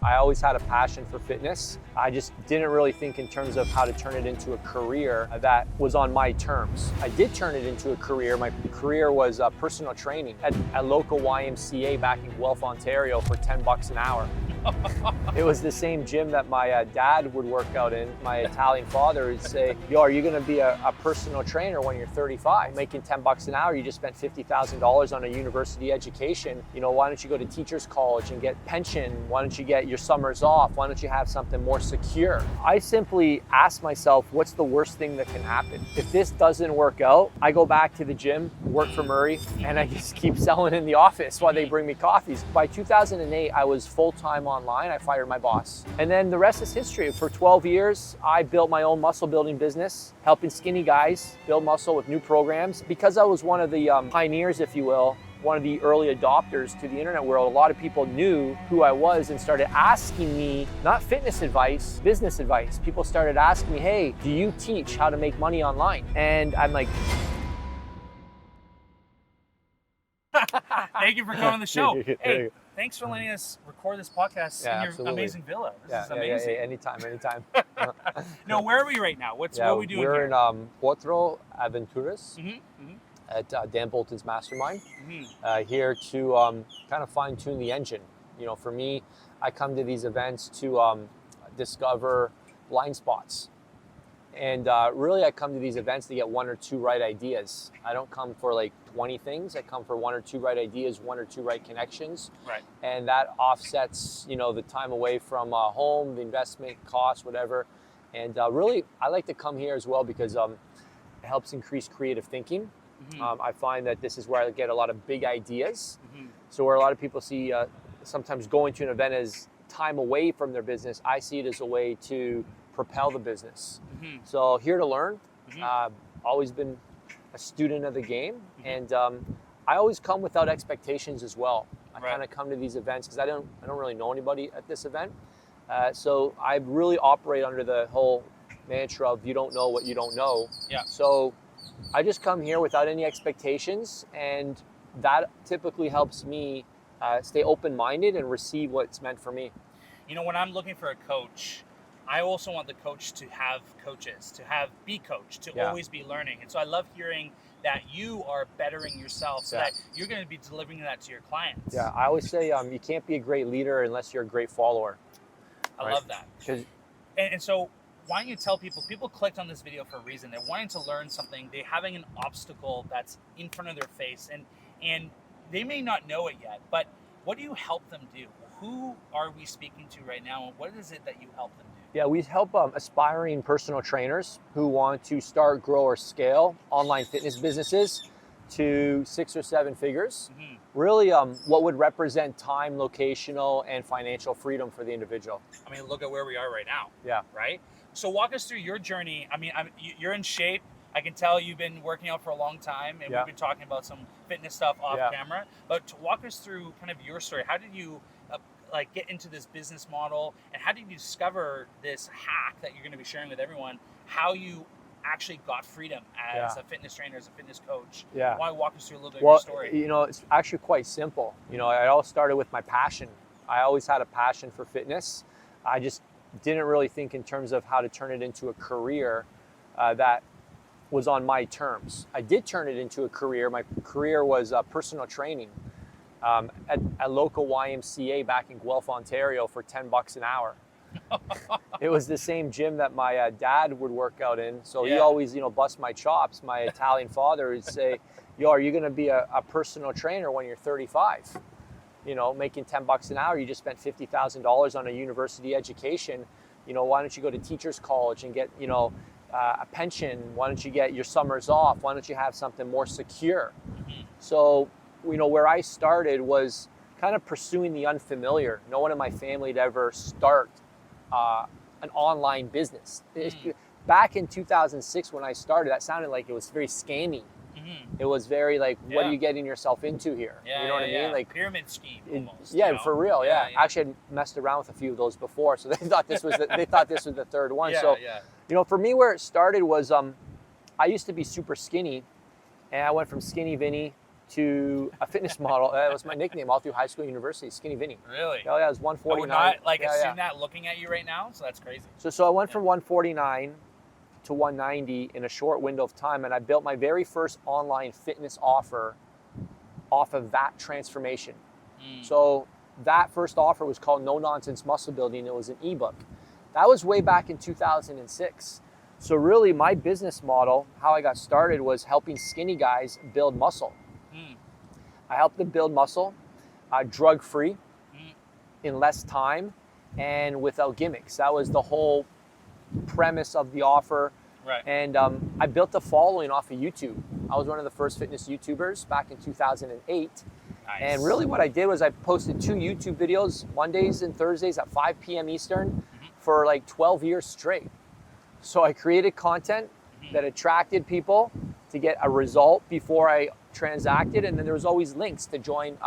I always had a passion for fitness. I just didn't really think in terms of how to turn it into a career that was on my terms. I did turn it into a career. My career was personal training at a local YMCA back in Guelph, Ontario for $10 an hour. It was the same gym that my dad would work out in. My Italian father would say, yo, are you gonna be a personal trainer when you're 35? Making $10 an hour, you just spent $50,000 on a university education. You know, why don't you go to teacher's college and get pension? Why don't you get your summers off? Why don't you have something more secure? I simply asked myself, what's the worst thing that can happen? If this doesn't work out, I go back to the gym, work for Murray, and I just keep selling in the office while they bring me coffees. By 2008, I was full-time online. I fired my boss. And then the rest is history. For 12 years, I built my own muscle building business, helping skinny guys build muscle with new programs. Because I was one of the pioneers, if you will, one of the early adopters to the internet world, a lot of people knew who I was and started asking me, not fitness advice, business advice. People started asking me, hey, do you teach how to make money online? And I'm like, thank you for coming on the show. Hey, thanks for letting us record this podcast in your absolutely. amazing villa. This is amazing. Anytime. No, where are we right now? What are we doing we're here? in Cuatro Aventuras at Dan Bolton's mastermind. Here to kind of fine tune the engine. You know, for me, I come to these events to discover blind spots. And really, I come to these events to get one or two right ideas. I don't come for like 20 things. I come for one or two right ideas, one or two right connections. Right. And that offsets, you know, the time away from home, the investment cost, whatever. And really, I like to come here as well because it helps increase creative thinking. I find that this is where I get a lot of big ideas. So where a lot of people see sometimes going to an event as time away from their business, I see it as a way to propel the business. So here to learn. Always been a student of the game, and I always come without expectations as well. I kind of come to these events because I don't really know anybody at this event. So I really operate under the whole mantra of you don't know what you don't know. So I just come here without any expectations, and that typically helps me stay open-minded and receive what's meant for me. You know, when I'm looking for a coach, I also want the coach to have coaches, to be coached, to always be learning. And so I love hearing that you are bettering yourself so that you're going to be delivering that to your clients. I always say you can't be a great leader unless you're a great follower. I love that. And so why don't you tell people clicked on this video for a reason. They're wanting to learn something. They're having an obstacle that's in front of their face, and they may not know it yet, but what do you help them do? Who are we speaking to right now, and what is it that you help them do? Yeah, we help aspiring personal trainers who want to start, grow, or scale online fitness businesses to 6 or 7 figures. Really, what would represent time, locational, and financial freedom for the individual. I mean, look at where we are right now. Right? So walk us through your journey. I mean, you're in shape. I can tell you've been working out for a long time, and we've been talking about some fitness stuff off camera. But to walk us through kind of your story, how did you get into this business model, and how did you discover this hack that you're going to be sharing with everyone, how you actually got freedom as a fitness trainer, as a fitness coach? Why don't you walk us through a little bit of your story? You know, it's actually quite simple. You know, it all started with my passion. I always had a passion for fitness. I just didn't really think in terms of how to turn it into a career that was on my terms. I did turn it into a career. My career was personal training at a local YMCA back in Guelph, Ontario for $10 an hour. It was the same gym that my dad would work out in. So he always, you know, bust my chops. My Italian father would say, yo, are you gonna be a personal trainer when you're 35? You know, making $10 an hour, you just spent $50,000 on a university education. You know, why don't you go to teacher's college and get, you know, a pension? Why don't you get your summers off? Why don't you have something more secure? So, you know, where I started was kind of pursuing the unfamiliar. No one in my family had ever start an online business. Back in 2006 when I started, that sounded like it was very scammy. It was very like, what are you getting yourself into here? You know what I mean? Like pyramid scheme almost. For real. Actually, I messed around with a few of those before, so they thought this was the third one. You know, for me, where it started was I used to be super skinny, and I went from skinny Vinny to a fitness model. That was my nickname all through high school, university, Skinny Vinny. Really? Oh yeah, I was 149. I would not assume that looking at you right now, so that's crazy. So I went from 149 to 190 in a short window of time, and I built my very first online fitness offer off of that transformation. So that first offer was called No Nonsense Muscle Building. It was an ebook. That was way back in 2006. So really my business model, how I got started, was helping skinny guys build muscle. I helped them build muscle, drug-free, in less time, and without gimmicks. That was the whole premise of the offer. Right. And I built a following off of YouTube. I was one of the first fitness YouTubers back in 2008. Nice. And really what I did was I posted 2 YouTube videos, Mondays and Thursdays at 5 p.m. Eastern for like 12 years straight. So I created content that attracted people to get a result before I transacted. And then there was always links to join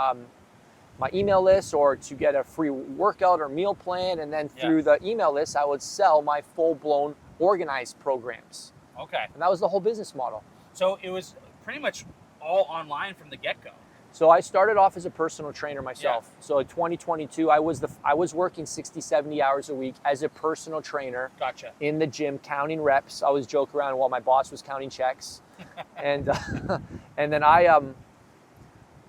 my email list or to get a free workout or meal plan. And then through the email list, I would sell my full-blown organized programs. Okay. And that was the whole business model. So it was pretty much all online from the get-go. So I started off as a personal trainer myself. So in 2022, I was working 60, 70 hours a week as a personal trainer. Gotcha. In the gym, counting reps. I always joke around while my boss was counting checks. and then I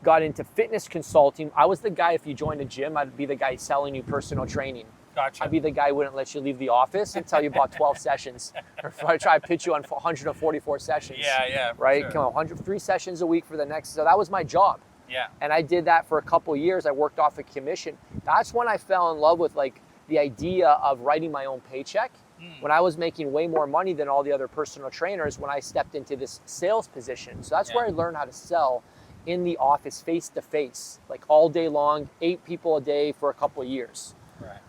got into fitness consulting. I was the guy, if you joined a gym, I'd be the guy selling you personal training. Gotcha. I'd be the guy who wouldn't let you leave the office until you bought 12 sessions. Or if I try to pitch you on 144 sessions. Yeah. Right? Sure. Come on, 3 sessions a week for the next. So that was my job. Yeah. And I did that for a couple of years. I worked off a commission. That's when I fell in love with like the idea of writing my own paycheck. When I was making way more money than all the other personal trainers when I stepped into this sales position. So that's where I learned how to sell in the office face to face, like all day long, 8 people a day for a couple of years. Right.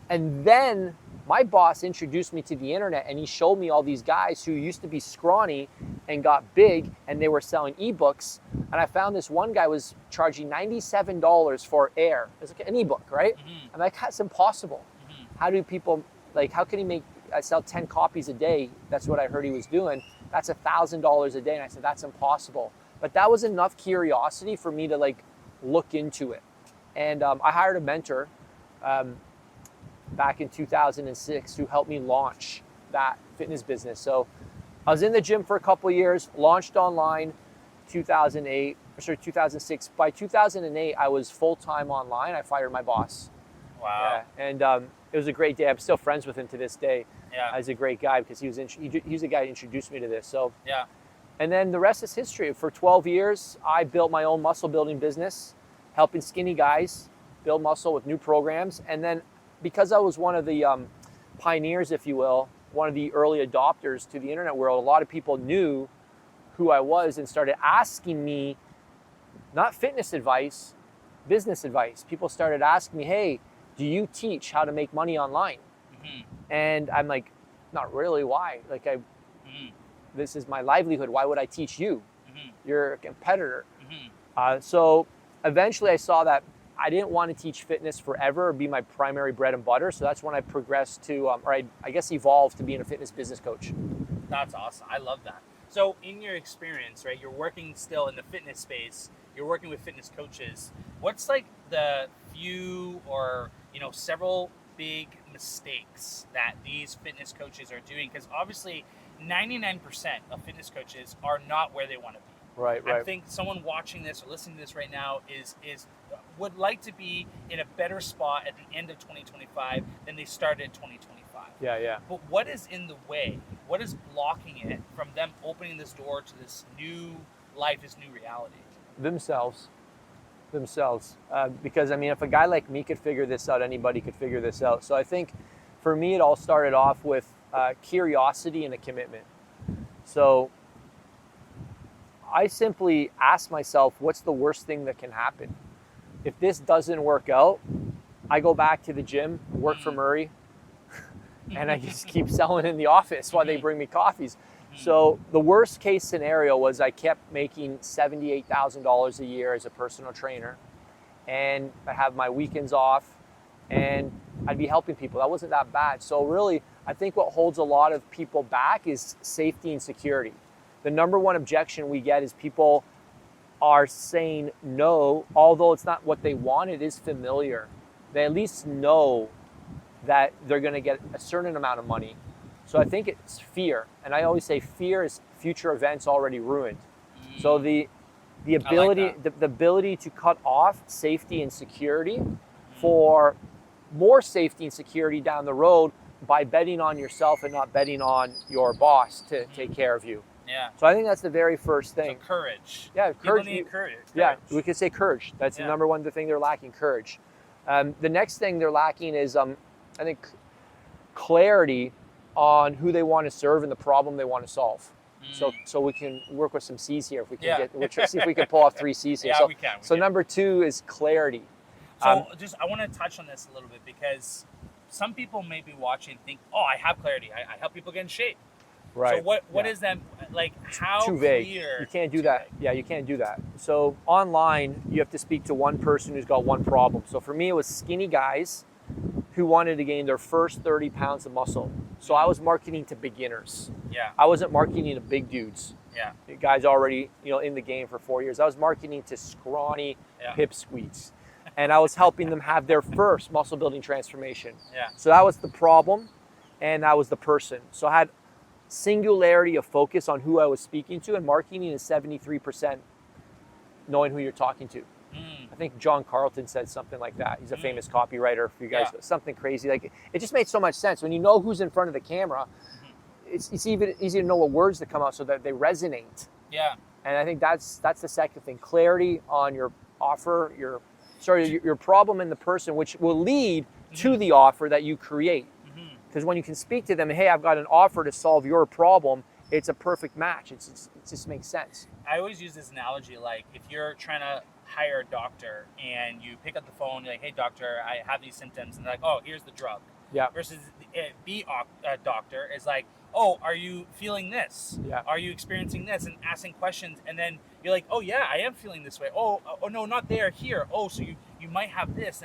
And then my boss introduced me to the internet, and he showed me all these guys who used to be scrawny and got big, and they were selling ebooks. And I found this one guy was charging $97 for air. It's like an ebook, right? I'm like, that's impossible. How do people, like, how can he make, I sell 10 copies a day. That's what I heard he was doing. That's $1,000 a day. And I said, that's impossible. But that was enough curiosity for me to like look into it. And I hired a mentor back in 2006 who helped me launch that fitness business. So I was in the gym for a couple of years, launched online 2006. By 2008, I was full-time online. I fired my boss. Wow. Yeah. And it was a great day. I'm still friends with him to this day. Yeah. He's a great guy because he was the guy who introduced me to this. So yeah. And then the rest is history. For 12 years, I built my own muscle building business, helping skinny guys build muscle with new programs. And then because I was one of the pioneers, if you will, one of the early adopters to the internet world, a lot of people knew who I was and started asking me, not fitness advice, business advice. People started asking me, hey, do you teach how to make money online? And I'm like, not really, why? Like this is my livelihood. Why would I teach you? You're a competitor. So eventually I saw that I didn't want to teach fitness forever or be my primary bread and butter. So that's when I progressed to, or I guess evolved to being a fitness business coach. That's awesome. I love that. So in your experience, right, you're working still in the fitness space, you're working with fitness coaches. What's like the few or, several big mistakes that these fitness coaches are doing? Because obviously 99% of fitness coaches are not where they want to be. Right. I think someone watching this or listening to this right now is would like to be in a better spot at the end of 2025 than they started in 2025. Yeah. But what is in the way? What is blocking it from them opening this door to this new life, this new reality? Themselves. Because, if a guy like me could figure this out, anybody could figure this out. So I think for me, it all started off with curiosity and a commitment. So I simply ask myself, what's the worst thing that can happen? If this doesn't work out, I go back to the gym, work for Murray, and I just keep selling in the office while they bring me coffees. So the worst case scenario was I kept making $78,000 a year as a personal trainer, and I have my weekends off, and I'd be helping people. That wasn't that bad. So really, I think what holds a lot of people back is safety and security. The number one objection we get is people are saying no, although it's not what they want, it is familiar. They at least know that they're going to get a certain amount of money. So I think it's fear. And I always say fear is future events already ruined. So the ability, the ability to cut off safety and security for more safety and security down the road by betting on yourself and not betting on your boss to take care of you. Yeah. So I think that's the very first thing. So courage. Yeah, courage. People need courage. Yeah, we could say courage. That's the number one thing they're lacking, courage. The next thing they're lacking is, I think, clarity on who they want to serve and the problem they want to solve. So we can work with some C's here if we can see if we can pull off 3 C's here. Yeah, we can. So number 2 is clarity. So I want to touch on this a little bit because some people may be watching and think, oh, I have clarity. I help people get in shape. Right. So what is that, like, how too vague. clear? You can't do that. Yeah, you can't do that. So online, you have to speak to one person who's got one problem. So for me, it was skinny guys who wanted to gain their first 30 pounds of muscle. So I was marketing to beginners. Yeah. I wasn't marketing to big dudes. Yeah. Guys already, in the game for 4 years. I was marketing to scrawny pipsqueaks. And I was helping them have their first muscle building transformation. Yeah. So that was the problem, and that was the person. So I had singularity of focus on who I was speaking to, and marketing is 73% knowing who you're talking to. I think John Carlton said something like that. He's a famous copywriter for you guys. Something crazy. Like, it just made so much sense. When you know who's in front of the camera, it's even easier to know what words to come out so that they resonate. Yeah. And I think that's the second thing. Clarity on your offer, your problem and the person, which will lead to the offer that you create. Because when you can speak to them, hey, I've got an offer to solve your problem, it's a perfect match. It just makes sense. I always use this analogy, like if you're trying to hire a doctor and you pick up the phone, you're like, hey, doctor, I have these symptoms. And they're like, oh, here's the drug. Yeah. Versus a doctor is like, oh, are you feeling this? Yeah. Are you experiencing this? And asking questions. And then you're like, oh, yeah, I am feeling this way. Oh, no, not there, here. Oh, so you might have this.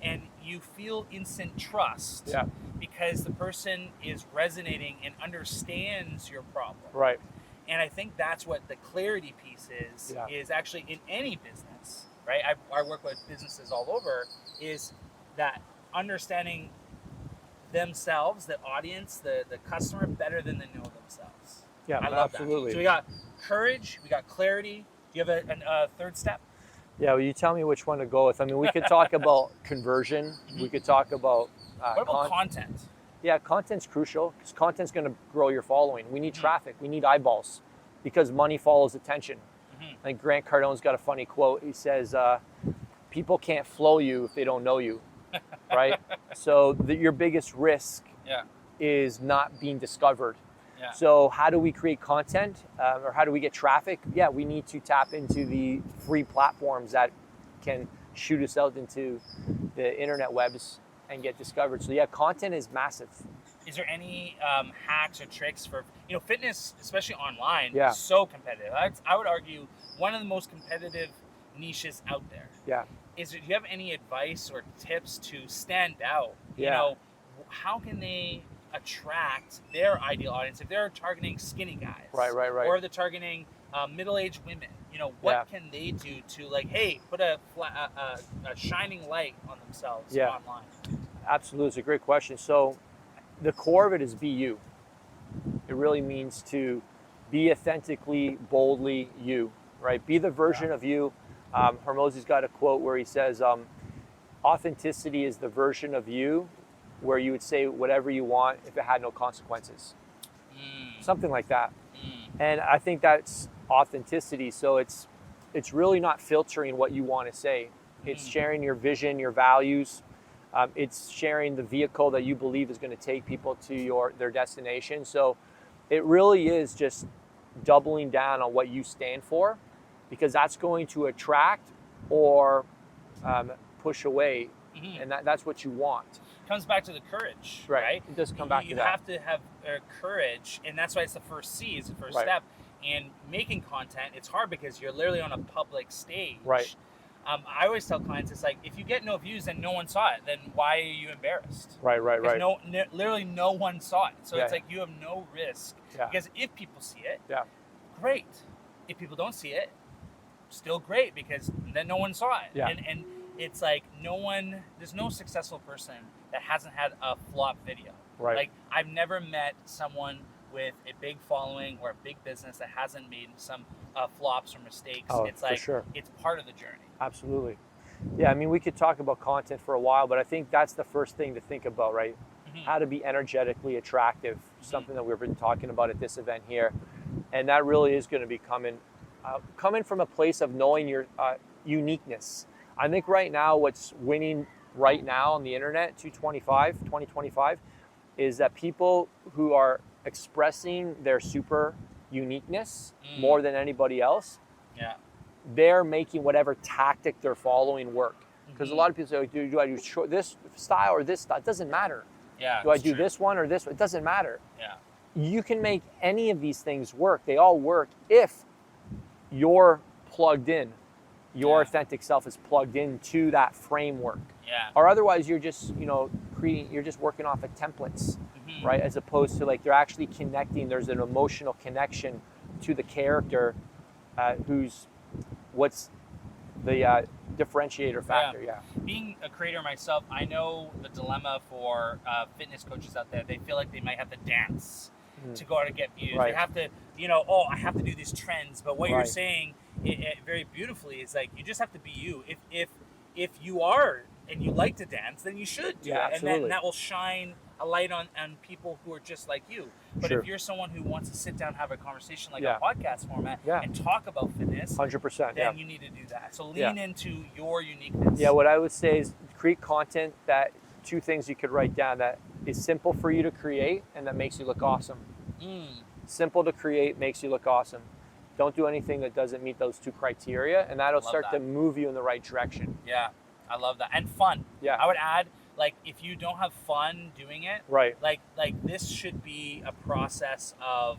And you feel instant trust. Yeah. Because the person is resonating and understands your problem. Right. And I think that's what the clarity piece is actually in any business, right? I work with businesses all over, is that understanding themselves, the audience, the customer better than they know themselves. Yeah, I love absolutely. That. So we got courage, we got clarity. Do you have a third step? Yeah, well, you tell me which one to go with. I mean, we could talk about conversion. We could talk about what about content? Yeah, content's crucial because content's going to grow your following. We need traffic. We need eyeballs because money follows attention. I think Grant Cardone's got a funny quote. He says, people can't flow you if they don't know you, right? So your biggest risk is not being discovered. Yeah. So how do we create content or how do we get traffic? Yeah, we need to tap into the free platforms that can shoot us out into the internet webs and get discovered. So yeah, content is massive. Is there any hacks or tricks for, fitness, especially online, is so competitive. I would argue one of the most competitive niches out there. Yeah. Do you have any advice or tips to stand out? Yeah. How can they attract their ideal audience if they're targeting skinny guys? Right. Or they're targeting middle-aged women. What can they do to, like, hey, put a shining light on themselves online? Absolutely, it's a great question. So the core of it is be you. It really means to be authentically, boldly you, right? Be the version of you. Hormozi's got a quote where he says, authenticity is the version of you where you would say whatever you want if it had no consequences. Something like that. And I think that's authenticity. So it's really not filtering what you want to say. It's sharing your vision, your values. It's sharing the vehicle that you believe is going to take people to their destination. So it really is just doubling down on what you stand for, because that's going to attract or push away. And that's what you want. Comes back to the courage, right? It does come back to that. You have to have courage, and that's why it's the first C, is the first step. And making content, it's hard because you're literally on a public stage. Right. I always tell clients, it's like, if you get no views and no one saw it, then why are you embarrassed? Right. Literally no one saw it. So it's like you have no risk. Because if people see it, great. If people don't see it, still great because then no one saw it. Yeah. And it's like there's no successful person that hasn't had a flop video. Right. Like I've never met someone with a big following or a big business that hasn't made some flops or mistakes. Oh, it's for like, sure. it's part of the journey. Absolutely. Yeah, I mean, we could talk about content for a while, but I think that's the first thing to think about, right? Mm-hmm. How to be energetically attractive, something that we've been talking about at this event here. And that really is going to be coming from a place of knowing your uniqueness. I think right now what's winning right now on the internet, 2025, is that people who are expressing their super uniqueness more than anybody else, they're making whatever tactic they're following work. Because a lot of people say, oh, do I do this style or this style? It doesn't matter. Yeah, do I do this one or this one? It doesn't matter. Yeah. You can make any of these things work. They all work if you're plugged in. Your authentic self is plugged into that framework. Yeah. Or otherwise you're just, you're just working off of templates, right? As opposed to like they're actually connecting. There's an emotional connection to the character what's the differentiator factor. Yeah. Being a creator myself, I know the dilemma for fitness coaches out there. They feel like they might have to dance to go out and get views. Right. They have to, I have to do these trends. But what you're saying very beautifully is like, you just have to be you. If you are and you like to dance, then you should do it. Absolutely. And that will shine a light on people who are just like you. But if you're someone who wants to sit down and have a conversation like a podcast format and talk about fitness, 100%, then you need to do that. So lean into your uniqueness. Yeah, what I would say is create content that, 2 things you could write down that is simple for you to create and that makes you look awesome. Simple to create, makes you look awesome. Don't do anything that doesn't meet those 2 criteria, and that'll start to move you in the right direction. Yeah, I love that. And fun. Yeah. I would add, like, if you don't have fun doing it, like this should be a process of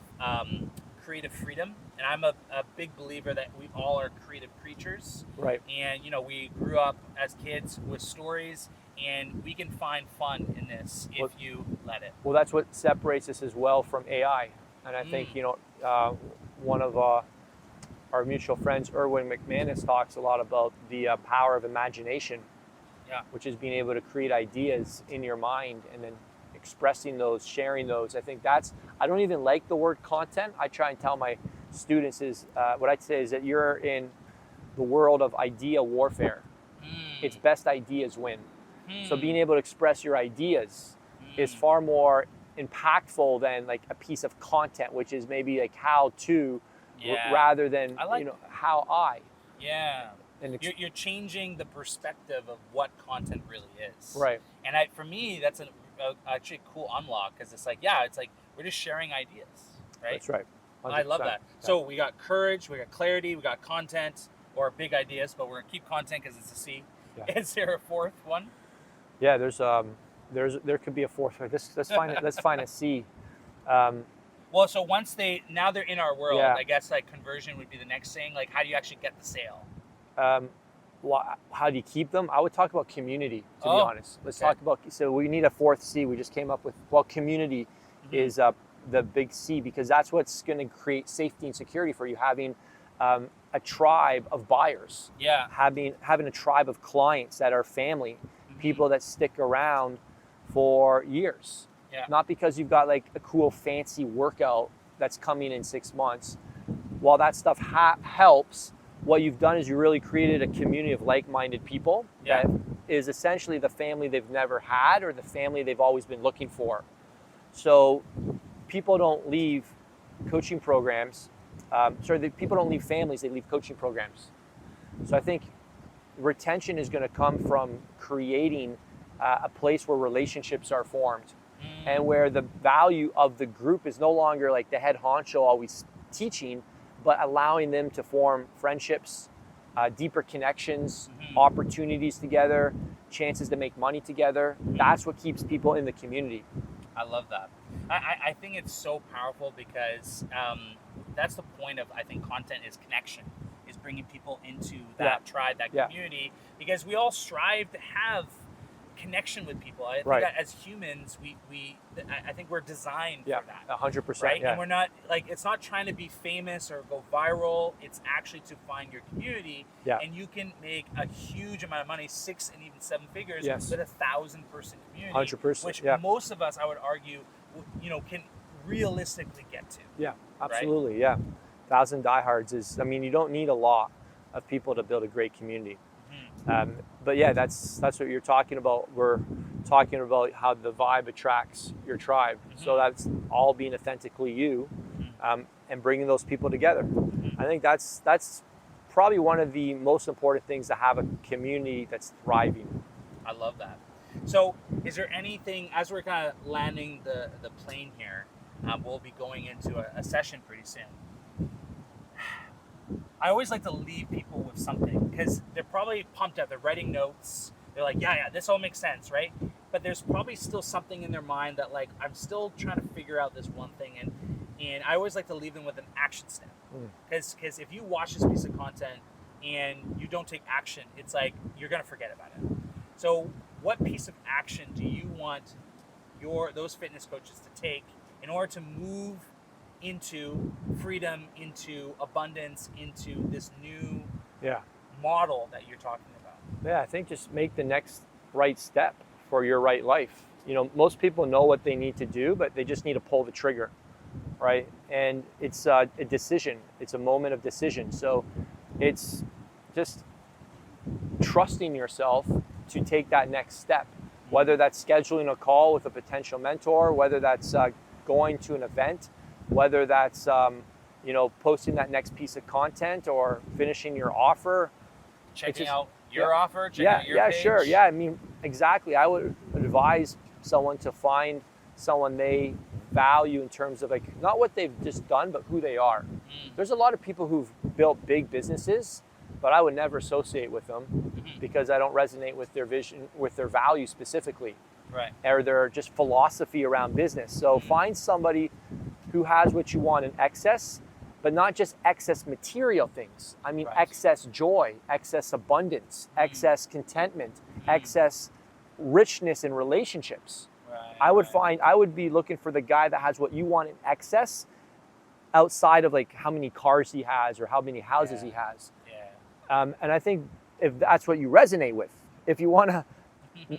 creative freedom. And I'm a big believer that we all are creative creatures. Right. And, we grew up as kids with stories, and we can find fun in this if you let it. Well, that's what separates us as well from AI. And I think, one of our mutual friends, Erwin McManus, talks a lot about the power of imagination, which is being able to create ideas in your mind and then expressing those, sharing those. I think I don't even like the word content. I try and tell my students what I'd say is that you're in the world of idea warfare. It's best ideas win. So being able to express your ideas is far more impactful than like a piece of content, which is maybe like how to, rather than how I. Yeah. And you're changing the perspective of what content really is. Right. And for me, that's actually a cool unlock, because it's like we're just sharing ideas, right? That's right. 100%. I love that. Yeah. So we got courage, we got clarity, we got content, or big ideas, but we're gonna keep content because it's a C. Yeah. Is there a fourth one? Yeah, there could be a fourth one. Let's find a C. Well, so now they're in our world, I guess like conversion would be the next thing. Like, how do you actually get the sale? How do you keep them? I would talk about community, to be honest. Let's talk about, so we need a fourth C. We just came up with, community is the big C, because that's what's going to create safety and security for you, having a tribe of buyers, having a tribe of clients that are family, people that stick around for years. Not because you've got like a cool fancy workout that's coming in 6 months. While that stuff helps, what you've done is you really created a community of like-minded people that is essentially the family they've never had or the family they've always been looking for. So people don't leave coaching programs. People don't leave families, they leave coaching programs. So I think retention is going to come from creating a place where relationships are formed and where the value of the group is no longer like the head honcho always teaching, but allowing them to form friendships, deeper connections, opportunities together, chances to make money together. That's what keeps people in the community. I love that. I think it's so powerful because that's the point of, I think, content is connection, is bringing people into that tribe, that community, because we all strive to have connection with people. I think Right. that as humans, I think we're designed Yeah, for that. 100%. Right? Yeah. And we're not, like, it's not trying to be famous or go viral. It's actually to find your community. Yeah. And you can make a huge amount of money, 6 and even 7 figures, Yes. with a 1,000-person community. 100%, Which yeah. most of us, I would argue, can realistically get to. Yeah, absolutely. Right? Yeah. 1,000 diehards is, I mean, you don't need a lot of people to build a great community. But yeah, that's what you're talking about. We're talking about how the vibe attracts your tribe. So that's all being authentically you, and bringing those people together. I think that's probably one of the most important things, to have a community that's thriving. I love that. So is there anything, as we're kind of landing the plane here, we'll be going into a session pretty soon. I always like to leave people with something, because they're probably pumped up. They're writing notes. They're like, yeah, this all makes sense, right? But there's probably still something in their mind that, like, I'm still trying to figure out this one thing. And I always like to leave them with an action step. Because if you watch this piece of content and you don't take action, it's like you're going to forget about it. So what piece of action do you want those fitness coaches to take in order to move into freedom, into abundance, into this new model that you're talking about? Yeah, I think just make the next right step for your right life. Most people know what they need to do, but they just need to pull the trigger, right? And it's a decision. It's a moment of decision. So it's just trusting yourself to take that next step, whether that's scheduling a call with a potential mentor, whether that's going to an event, whether that's posting that next piece of content, or finishing your offer, checking out your offer, checking out your page. Sure. Yeah, I mean, exactly. I would advise someone to find someone they value in terms of, like, not what they've just done, but who they are. There's a lot of people who've built big businesses, but I would never associate with them because I don't resonate with their vision, with their value specifically, right? Or their just philosophy around business. So find somebody who has what you want in excess, but not just excess material things. I mean, excess joy, excess abundance, excess contentment, excess richness in relationships. I would be looking for the guy that has what you want in excess, outside of, like, how many cars he has or how many houses he has. And I think if that's what you resonate with, if you want a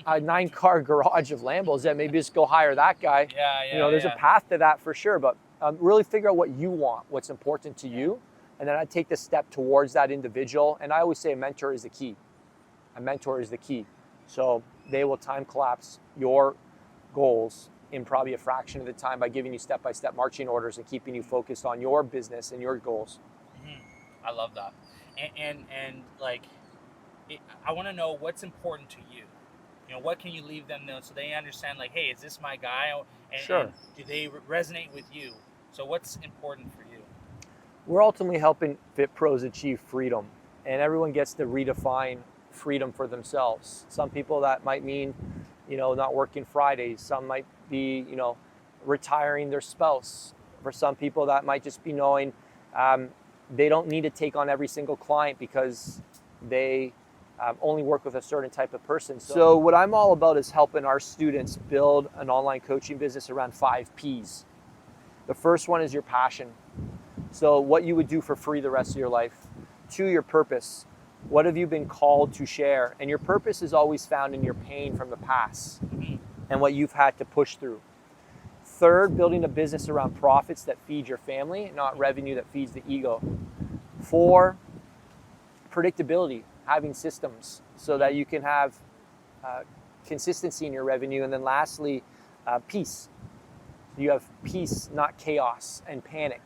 9-car garage of Lambos, then maybe just go hire that guy. There's a path to that for sure, but really figure out what you want, what's important to you, and then I take the step towards that individual. And I always say a mentor is the key. A mentor is the key. So they will time collapse your goals in probably a fraction of the time by giving you step-by-step marching orders and keeping you focused on your business and your goals. I love that. And like, I want to know what's important to you. What can you leave them know so they understand, like, hey, is this my guy? And do they resonate with you? So what's important for you? We're ultimately helping Fit Pros achieve freedom, and everyone gets to redefine freedom for themselves. Some people that might mean, not working Fridays. Some might be, retiring their spouse. For some people that might just be knowing they don't need to take on every single client because they only work with a certain type of person. So what I'm all about is helping our students build an online coaching business around 5 Ps. The first one is your passion. So what you would do for free the rest of your life. 2, your purpose. What have you been called to share? And your purpose is always found in your pain from the past and what you've had to push through. 3rd, building a business around profits that feed your family, not revenue that feeds the ego. 4, predictability, having systems so that you can have consistency in your revenue. And then lastly, peace. You have peace, not chaos and panic,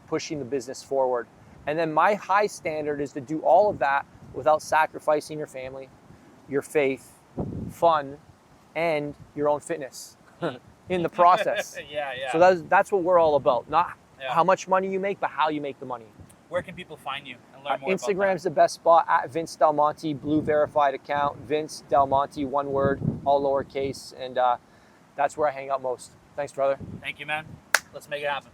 pushing the business forward. And then my high standard is to do all of that without sacrificing your family, your faith, fun, and your own fitness in the process. So that's what we're all about. Not how much money you make, but how you make the money. Where can people find you and learn more Instagram's the best spot, at Vince Del Monte, blue verified account, Vince Del Monte, one word, all lowercase, and that's where I hang out most. Thanks, brother. Thank you, man. Let's make it happen.